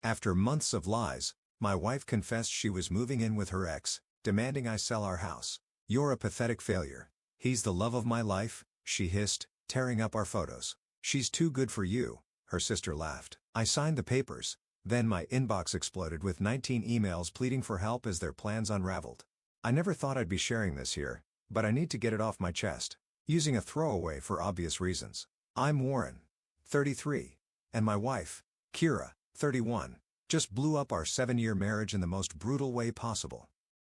After months of lies, my wife confessed she was moving in with her ex, demanding I sell our house. "You're a pathetic failure. He's the love of my life," she hissed, tearing up our photos. "She's too good for you," her sister laughed. I signed the papers. Then my inbox exploded with 19 emails pleading for help as their plans unraveled. I never thought I'd be sharing this here, but I need to get it off my chest. Using a throwaway for obvious reasons. I'm Warren, 33, and my wife, Kira, 31, just blew up our 7-year marriage in the most brutal way possible.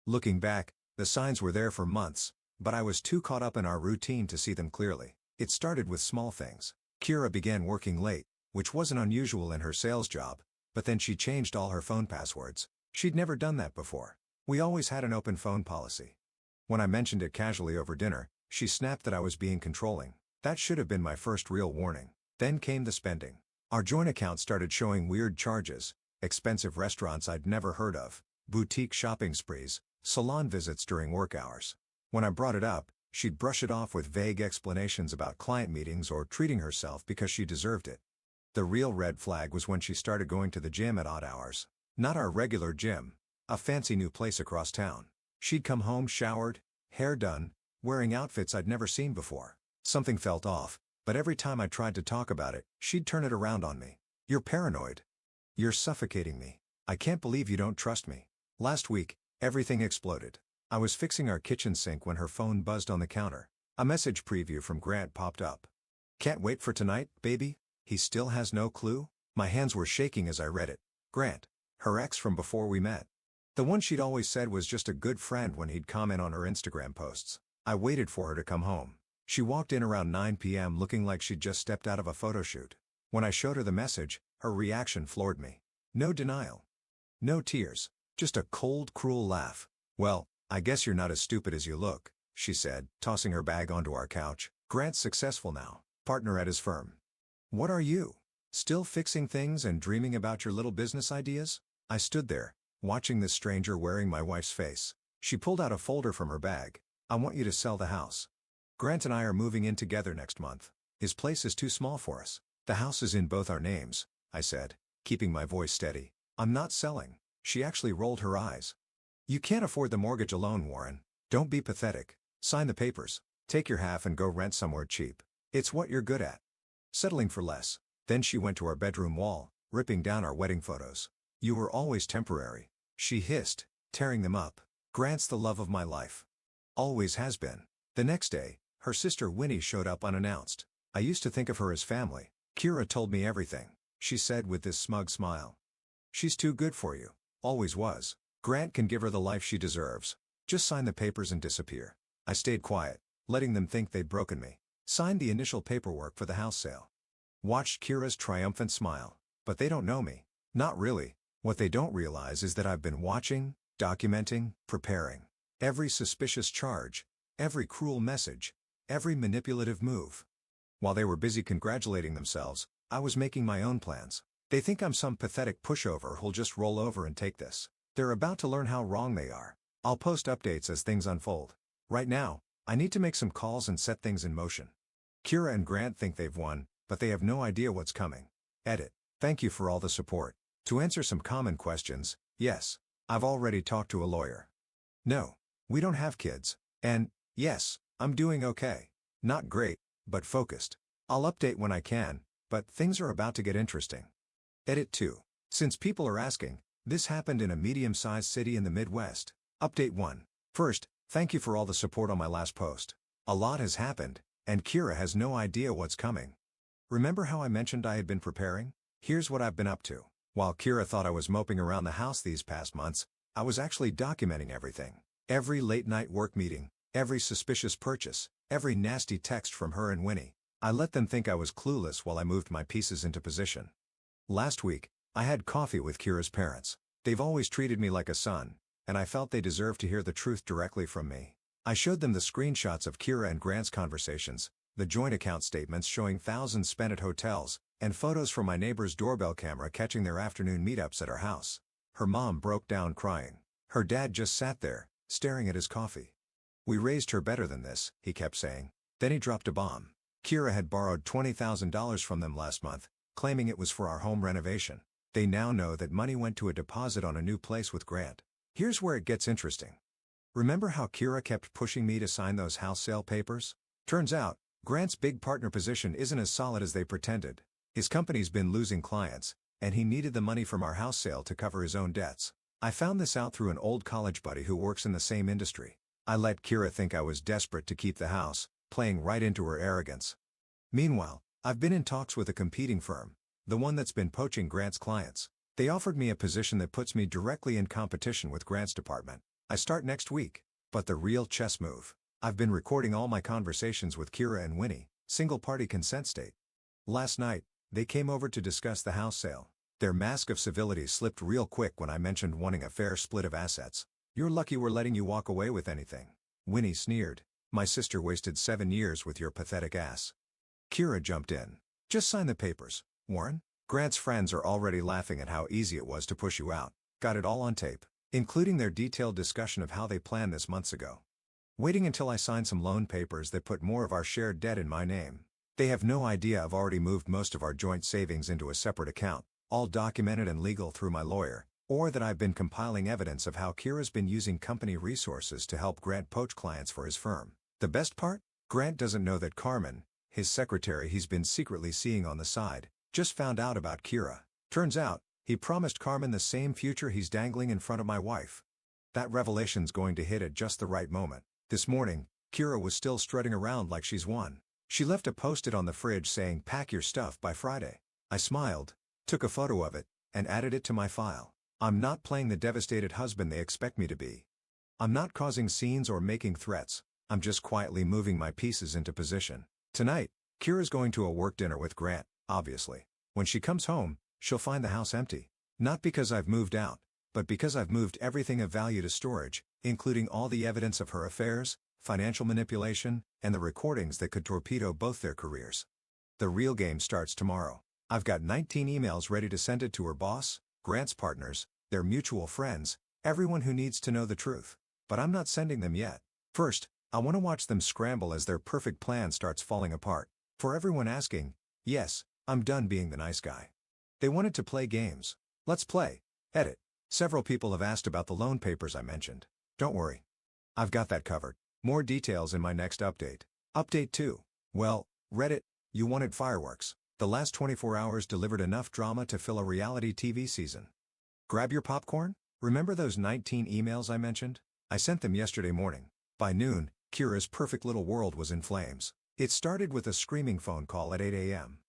Looking back, the signs were there for months, but I was too caught up in our routine to see them clearly. It started with small things. Kira began working late, which wasn't unusual in her sales job, but then she changed all her phone passwords. She'd never done that before. We always had an open phone policy. When I mentioned it casually over dinner, she snapped that I was being controlling. That should have been my first real warning. Then came the spending. Our joint account started showing weird charges, expensive restaurants I'd never heard of, boutique shopping sprees, salon visits during work hours. When I brought it up, she'd brush it off with vague explanations about client meetings or treating herself because she deserved it. The real red flag was when she started going to the gym at odd hours. Not our regular gym, a fancy new place across town. She'd come home showered, hair done, wearing outfits I'd never seen before. Something felt off, but every time I tried to talk about it, she'd turn it around on me. "You're paranoid. You're suffocating me. I can't believe you don't trust me." Last week, everything exploded. I was fixing our kitchen sink when her phone buzzed on the counter. A message preview from Grant popped up. "Can't wait for tonight, baby? He still has no clue?" My hands were shaking as I read it. Grant, her ex from before we met. The one she'd always said was just a good friend when he'd comment on her Instagram posts. I waited for her to come home. She walked in around 9 p.m. looking like she'd just stepped out of a photo shoot. When I showed her the message, her reaction floored me. No denial. No tears. Just a cold, cruel laugh. "Well, I guess you're not as stupid as you look," she said, tossing her bag onto our couch. "Grant's successful now, partner at his firm. What are you? Still fixing things and dreaming about your little business ideas?" I stood there, watching this stranger wearing my wife's face. She pulled out a folder from her bag. "I want you to sell the house. Grant and I are moving in together next month. His place is too small for us. The house is in both our names," I said, keeping my voice steady. "I'm not selling." She actually rolled her eyes. "You can't afford the mortgage alone, Warren. Don't be pathetic. Sign the papers. Take your half and go rent somewhere cheap. It's what you're good at. Settling for less." Then she went to our bedroom wall, ripping down our wedding photos. "You were always temporary," she hissed, tearing them up. "Grant's the love of my life. Always has been." The next day, her sister Winnie showed up unannounced. "I used to think of her as family. Kira told me everything," she said with this smug smile. "She's too good for you. Always was. Grant can give her the life she deserves. Just sign the papers and disappear." I stayed quiet, letting them think they'd broken me. Signed the initial paperwork for the house sale. Watched Kira's triumphant smile. But they don't know me. Not really. What they don't realize is that I've been watching, documenting, preparing. Every suspicious charge, every cruel message, every manipulative move. While they were busy congratulating themselves, I was making my own plans. They think I'm some pathetic pushover who'll just roll over and take this. They're about to learn how wrong they are. I'll post updates as things unfold. Right now, I need to make some calls and set things in motion. Kira and Grant think they've won, but they have no idea what's coming. Edit. Thank you for all the support. To answer some common questions, yes, I've already talked to a lawyer. No, we don't have kids. And, yes, I'm doing okay. Not great, but focused. I'll update when I can, but things are about to get interesting. Edit 2. Since people are asking, this happened in a medium-sized city in the Midwest. Update 1. First, thank you for all the support on my last post. A lot has happened, and Kira has no idea what's coming. Remember how I mentioned I had been preparing? Here's what I've been up to. While Kira thought I was moping around the house these past months, I was actually documenting everything. Every late-night work meeting, every suspicious purchase, every nasty text from her and Winnie. I let them think I was clueless while I moved my pieces into position. Last week, I had coffee with Kira's parents. They've always treated me like a son, and I felt they deserved to hear the truth directly from me. I showed them the screenshots of Kira and Grant's conversations, the joint account statements showing thousands spent at hotels, and photos from my neighbor's doorbell camera catching their afternoon meetups at our house. Her mom broke down crying. Her dad just sat there, staring at his coffee. "We raised her better than this," he kept saying. Then he dropped a bomb. Kira had borrowed $20,000 from them last month, claiming it was for our home renovation. They now know that money went to a deposit on a new place with Grant. Here's where it gets interesting. Remember how Kira kept pushing me to sign those house sale papers? Turns out, Grant's big partner position isn't as solid as they pretended. His company's been losing clients, and he needed the money from our house sale to cover his own debts. I found this out through an old college buddy who works in the same industry. I let Kira think I was desperate to keep the house, playing right into her arrogance. Meanwhile, I've been in talks with a competing firm, the one that's been poaching Grant's clients. They offered me a position that puts me directly in competition with Grant's department. I start next week. But the real chess move. I've been recording all my conversations with Kira and Winnie, single-party consent state. Last night, they came over to discuss the house sale. Their mask of civility slipped real quick when I mentioned wanting a fair split of assets. You're lucky we're letting you walk away with anything. Winnie sneered. My sister wasted 7 years with your pathetic ass. Kira jumped in. Just sign the papers, Warren. Grant's friends are already laughing at how easy it was to push you out. Got it all on tape, including their detailed discussion of how they planned this months ago. Waiting until I sign some loan papers that put more of our shared debt in my name. They have no idea I've already moved most of our joint savings into a separate account, all documented and legal through my lawyer, or that I've been compiling evidence of how Kira's been using company resources to help Grant poach clients for his firm. The best part? Grant doesn't know that Carmen, his secretary he's been secretly seeing on the side, just found out about Kira. Turns out, he promised Carmen the same future he's dangling in front of my wife. That revelation's going to hit at just the right moment. This morning, Kira was still strutting around like she's won. She left a post-it on the fridge saying pack your stuff by Friday. I smiled, took a photo of it, and added it to my file. I'm not playing the devastated husband they expect me to be. I'm not causing scenes or making threats. I'm just quietly moving my pieces into position. Tonight, Kira's going to a work dinner with Grant, obviously. When she comes home, she'll find the house empty. Not because I've moved out, but because I've moved everything of value to storage, including all the evidence of her affairs, financial manipulation, and the recordings that could torpedo both their careers. The real game starts tomorrow. I've got 19 emails ready to send it to her boss, Grant's partners, their mutual friends, everyone who needs to know the truth. But I'm not sending them yet. First, I want to watch them scramble as their perfect plan starts falling apart. For everyone asking, yes, I'm done being the nice guy. They wanted to play games. Let's play. Edit. Several people have asked about the loan papers I mentioned. Don't worry. I've got that covered. More details in my next update. Update 2. Well, Reddit, you wanted fireworks. The last 24 hours delivered enough drama to fill a reality TV season. Grab your popcorn? Remember those 19 emails I mentioned? I sent them yesterday morning. By noon, Kira's perfect little world was in flames. It started with a screaming phone call at 8 a.m.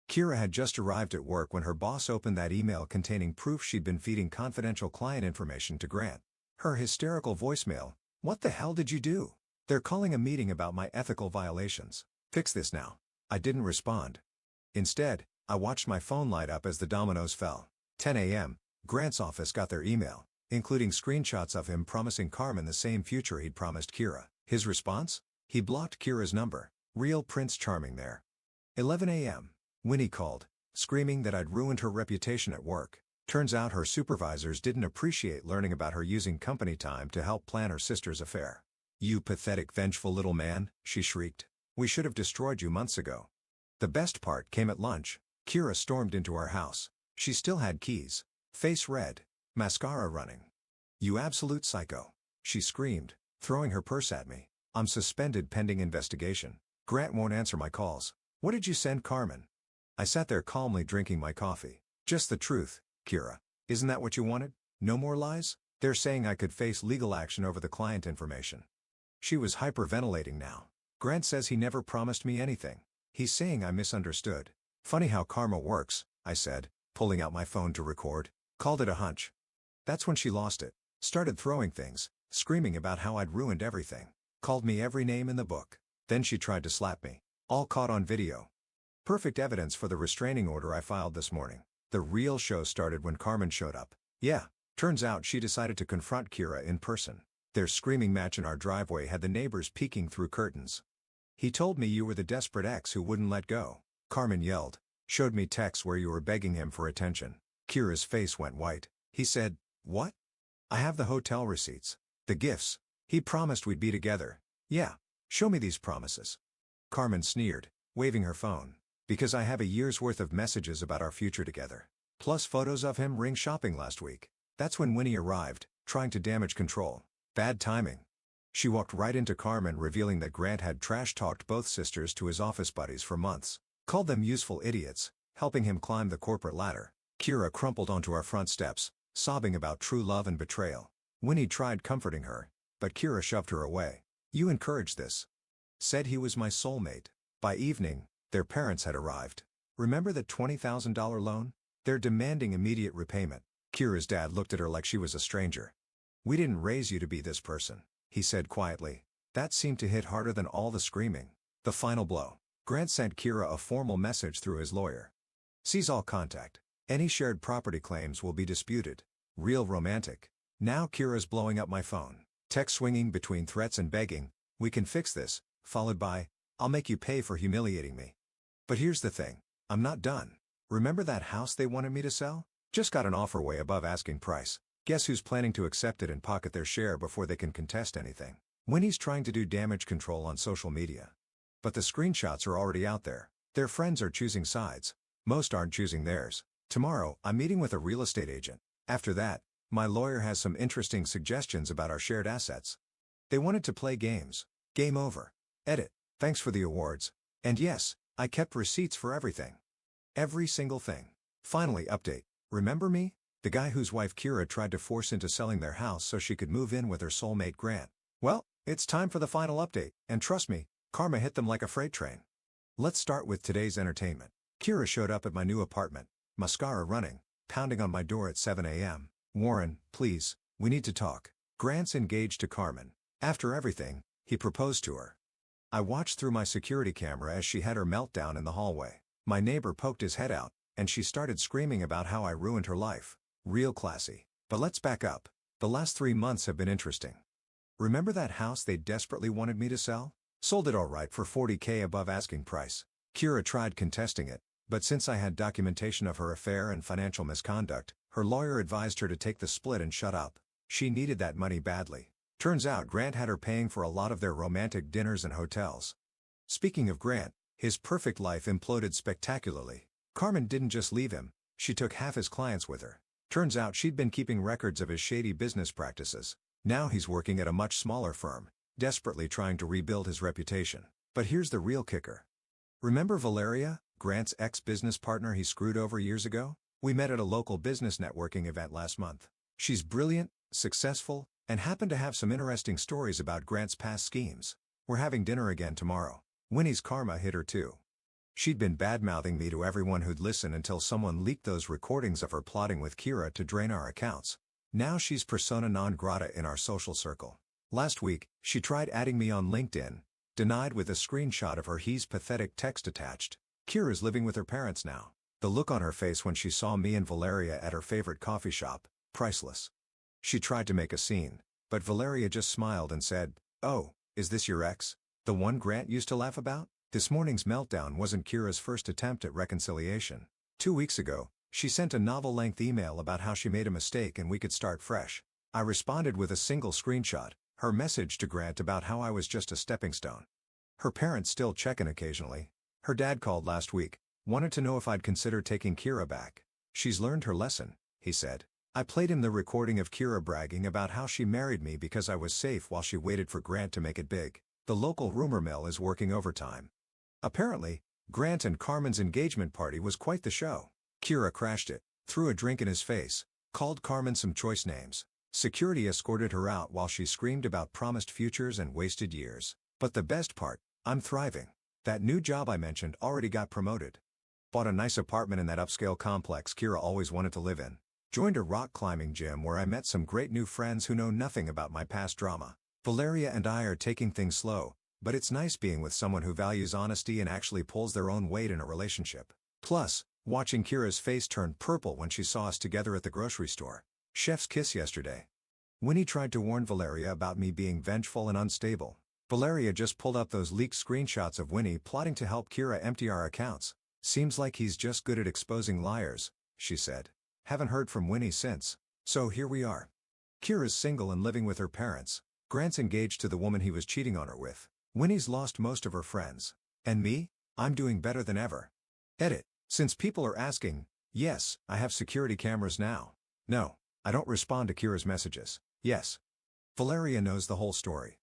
Kira had just arrived at work when her boss opened that email containing proof she'd been feeding confidential client information to Grant. Her hysterical voicemail, "What the hell did you do? They're calling a meeting about my ethical violations. Fix this now." I didn't respond. Instead, I watched my phone light up as the dominoes fell. 10 a.m., Grant's office got their email, including screenshots of him promising Carmen the same future he'd promised Kira. His response? He blocked Kira's number. Real Prince Charming there. 11 a.m. Winnie called, screaming that I'd ruined her reputation at work. Turns out her supervisors didn't appreciate learning about her using company time to help plan her sister's affair. "You pathetic, vengeful little man," she shrieked. "We should have destroyed you months ago." The best part came at lunch. Kira stormed into our house. She still had keys. Face red. Mascara running. "You absolute psycho," she screamed, throwing her purse at me. "I'm suspended pending investigation. Grant won't answer my calls. What did you send Carmen?" I sat there calmly drinking my coffee. "Just the truth, Kira. Isn't that what you wanted? No more lies?" They're saying I could face legal action over the client information. She was hyperventilating now. "Grant says he never promised me anything. He's saying I misunderstood." "Funny how karma works," I said, pulling out my phone to record. "Called it a hunch." That's when she lost it. Started throwing things, screaming about how I'd ruined everything. Called me every name in the book. Then she tried to slap me. All caught on video. Perfect evidence for the restraining order I filed this morning. The real show started when Carmen showed up. Yeah, turns out she decided to confront Kira in person. Their screaming match in our driveway had the neighbors peeking through curtains. "He told me you were the desperate ex who wouldn't let go," Carmen yelled. "Showed me texts where you were begging him for attention." Kira's face went white. "He said, what?" "I have the hotel receipts. The gifts. He promised we'd be together." "Yeah, show me these promises." Carmen sneered, waving her phone. "Because I have a year's worth of messages about our future together." Plus photos of him ring shopping last week. That's when Winnie arrived, trying to damage control. Bad timing. She walked right into Carmen, revealing that Grant had trash-talked both sisters to his office buddies for months. Called them useful idiots, helping him climb the corporate ladder. Kira crumpled onto our front steps, sobbing about true love and betrayal. Winnie tried comforting her, but Kira shoved her away. "You encouraged this." Said he was my soulmate. By evening, their parents had arrived. "Remember that $20,000 loan? They're demanding immediate repayment." Kira's dad looked at her like she was a stranger. "We didn't raise you to be this person," he said quietly. That seemed to hit harder than all the screaming. The final blow. Grant sent Kira a formal message through his lawyer. "Seize all contact. Any shared property claims will be disputed." Real romantic. Now Kira's blowing up my phone. Text swinging between threats and begging, "We can fix this," followed by, "I'll make you pay for humiliating me." But here's the thing. I'm not done. "Remember that house they wanted me to sell? Just got an offer way above asking price. Guess who's planning to accept it and pocket their share before they can contest anything?" Winnie's trying to do damage control on social media. But the screenshots are already out there. Their friends are choosing sides. Most aren't choosing theirs. Tomorrow, I'm meeting with a real estate agent. After that, my lawyer has some interesting suggestions about our shared assets. They wanted to play games. Game over. Edit. Thanks for the awards. And yes, I kept receipts for everything. Every single thing. Finally, update. Remember me? The guy whose wife Kira tried to force into selling their house so she could move in with her soulmate Grant. Well, it's time for the final update, and trust me, karma hit them like a freight train. Let's start with today's entertainment. Kira showed up at my new apartment, mascara running, pounding on my door at 7 a.m. "Warren, please, we need to talk." Grant's engaged to Carmen. After everything, he proposed to her. I watched through my security camera as she had her meltdown in the hallway. My neighbor poked his head out, and she started screaming about how I ruined her life. Real classy. But let's back up. The last 3 months have been interesting. Remember that house they desperately wanted me to sell? Sold it all right for $40K above asking price. Kira tried contesting it, but since I had documentation of her affair and financial misconduct, her lawyer advised her to take the split and shut up. She needed that money badly. Turns out Grant had her paying for a lot of their romantic dinners and hotels. Speaking of Grant, his perfect life imploded spectacularly. Carmen didn't just leave him, she took half his clients with her. Turns out she'd been keeping records of his shady business practices. Now he's working at a much smaller firm, desperately trying to rebuild his reputation. But here's the real kicker. Remember Valeria, Grant's ex-business partner he screwed over years ago? We met at a local business networking event last month. She's brilliant, successful, and happened to have some interesting stories about Grant's past schemes. We're having dinner again tomorrow. Winnie's karma hit her too. She'd been bad-mouthing me to everyone who'd listen until someone leaked those recordings of her plotting with Kira to drain our accounts. Now she's persona non grata in our social circle. Last week, she tried adding me on LinkedIn, denied with a screenshot of her "he's pathetic" text attached. Kira's living with her parents now. The look on her face when she saw me and Valeria at her favorite coffee shop, priceless. She tried to make a scene, but Valeria just smiled and said, "Oh, is this your ex? The one Grant used to laugh about?" This morning's meltdown wasn't Kira's first attempt at reconciliation. 2 weeks ago, she sent a novel-length email about how she made a mistake and we could start fresh. I responded with a single screenshot, her message to Grant about how I was just a stepping stone. Her parents still check in occasionally. Her dad called last week, wanted to know if I'd consider taking Kira back. "She's learned her lesson," he said. I played him the recording of Kira bragging about how she married me because I was safe while she waited for Grant to make it big. The local rumor mill is working overtime. Apparently, Grant and Carmen's engagement party was quite the show. Kira crashed it, threw a drink in his face, called Carmen some choice names. Security escorted her out while she screamed about promised futures and wasted years. But the best part, I'm thriving. That new job I mentioned already got promoted. Bought a nice apartment in that upscale complex Kira always wanted to live in. Joined a rock climbing gym where I met some great new friends who know nothing about my past drama. Valeria and I are taking things slow, but it's nice being with someone who values honesty and actually pulls their own weight in a relationship. Plus, watching Kira's face turn purple when she saw us together at the grocery store. Chef's kiss yesterday. Winnie tried to warn Valeria about me being vengeful and unstable. Valeria just pulled up those leaked screenshots of Winnie plotting to help Kira empty our accounts. "Seems like he's just good at exposing liars," she said. Haven't heard from Winnie since. So here we are. Kira's single and living with her parents. Grant's engaged to the woman he was cheating on her with. Winnie's lost most of her friends. And me? I'm doing better than ever. Edit. Since people are asking, Yes, I have security cameras now. No, I don't respond to Kira's messages. Yes. Valeria knows the whole story.